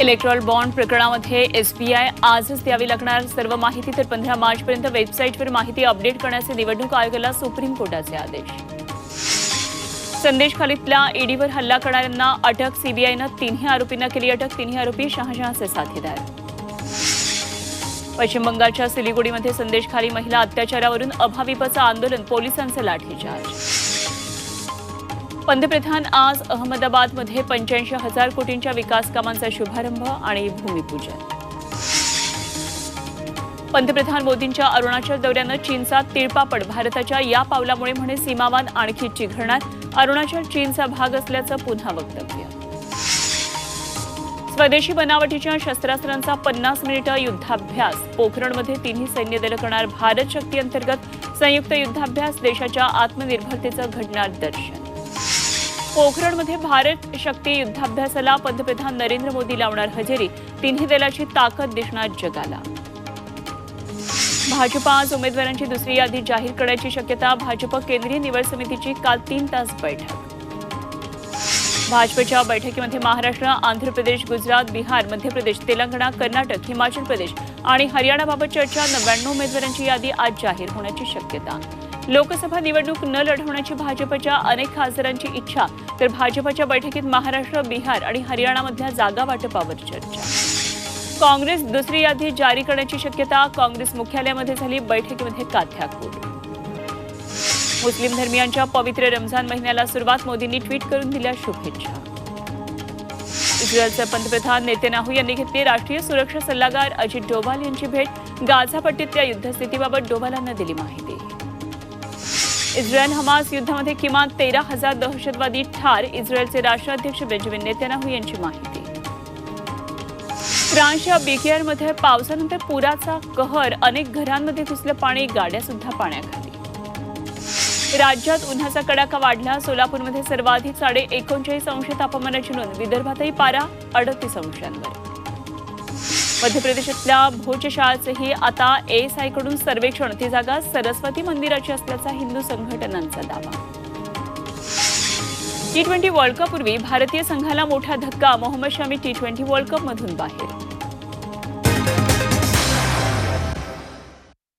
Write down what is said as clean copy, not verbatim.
Electral bond प्रकरणामध्ये SBI आजच द्यावी लागणार सर्व माहिती तर 15 मार्चपर्यंत वेबसाईटवर माहिती अपडेट करण्याचे निवडणूक आयोगाला सुप्रीम कोर्टाचे आदेश. संदेश खालीतल्या ईडीवर हल्ला करणाऱ्यांना अटक. सीबीआयनं तिन्ही आरोपींना केली अटक. तिन्ही आरोपी शहाजहांचे साथीदार. पश्चिम बंगालच्या सिलिगुडीमध्ये संदेश खाली महिला अत्याचारावरून अभाविपचं आंदोलन. पोलिसांचं लाठीचार्ज. पंतप्रधान आज अहमदाबादमध्ये 85,000 कोटींच्या विकास कामांचा शुभारंभ आणि भूमिपूजन. पंतप्रधान मोदींच्या अरुणाचल दौऱ्यानं चीनचा तिळपापड. भारताच्या या पावलामुळे म्हणे सीमावाद आणखी चिघळणार. अरुणाचल चीनचा भाग असल्याचं पुन्हा वक्तव्य. स्वदेशी बनावटीच्या शस्त्रास्त्रांचा 50 मिनिटं युद्धाभ्यास. पोखरणमध्ये तिन्ही सैन्य दलं करणार भारत शक्ती अंतर्गत संयुक्त युद्धाभ्यास. देशाच्या आत्मनिर्भरतेचं घडणार दर्शन. पोखरणमध्ये भारत शक्ती युद्धाभ्यासाला पंतप्रधान नरेंद्र मोदी लावणार हजेरी. तिन्ही दलाची ताकद दिसणार जगाला. भाजपा आज उमेदवारांची दुसरी यादी जाहीर करण्याची शक्यता. भाजप केंद्रीय निवड समितीची काल 3 तास बैठक. भाजपच्या बैठकीमध्ये महाराष्ट्र, आंध्र प्रदेश, गुजरात, बिहार, मध्य प्रदेश, तेलंगणा, कर्नाटक, हिमाचल प्रदेश आणि हरियाणाबाबत चर्चा. 99 उमेदवारांची यादी आज जाहीर होण्याची शक्यता. लोकसभा निवडणूक न लढवण्याची भाजपच्या अनेक खासदारांची इच्छा तर भाजपच्या बैठकीत महाराष्ट्र, बिहार आणि हरियाणामधल्या जागा वाटपावर चर्चा. काँग्रेस दुसरी यादी जारी करण्याची शक्यता. काँग्रेस मुख्यालयामध्ये झाली बैठकीमध्ये काथ्याकूट. मुस्लिम धर्मियांच्या पवित्र रमजान महिन्याला सुरुवात. मोदींनी ट्विट करून दिल्या शुभेच्छा. इस्रायलचे पंतप्रधान नेतन्याहू यांनी घेतली राष्ट्रीय सुरक्षा सल्लागार अजित डोभाल यांची भेट. गाझा पट्टीतल्या युद्धस्थितीबाबत डोभाल यांना दिली माहिती. इस्रायल हमास युद्धामध्ये किमान 13,000 दहशतवादी ठार. इस्रायलचे राष्ट्राध्यक्ष बेंजामिन नेतन्याहू यांची माहिती. फ्रान्सच्या बिकेअरमध्ये पावसानंतर पुराचा कहर. अनेक घरांमध्ये घुसलं पाणी. गाड्या सुद्धा पाण्याखाली. राज्यात उन्हाचा कडाका वाढला. सोलापूरमध्ये सर्वाधिक 39.5 अंश तापमानाची नोंद. विदर्भातही पारा 38 अंशांवर. मध्य प्रदेशातल्या भोज शाळेचेही आता एएसआयकडून सर्वेक्षण. ती जागा सरस्वती मंदिराची असल्याचा हिंदू संघटनांचा दावा. T20 वर्ल्ड कपपूर्वी भारतीय संघाला मोठा धक्का. मोहम्मद शमी T20 वर्ल्ड कपमधून बाहेर.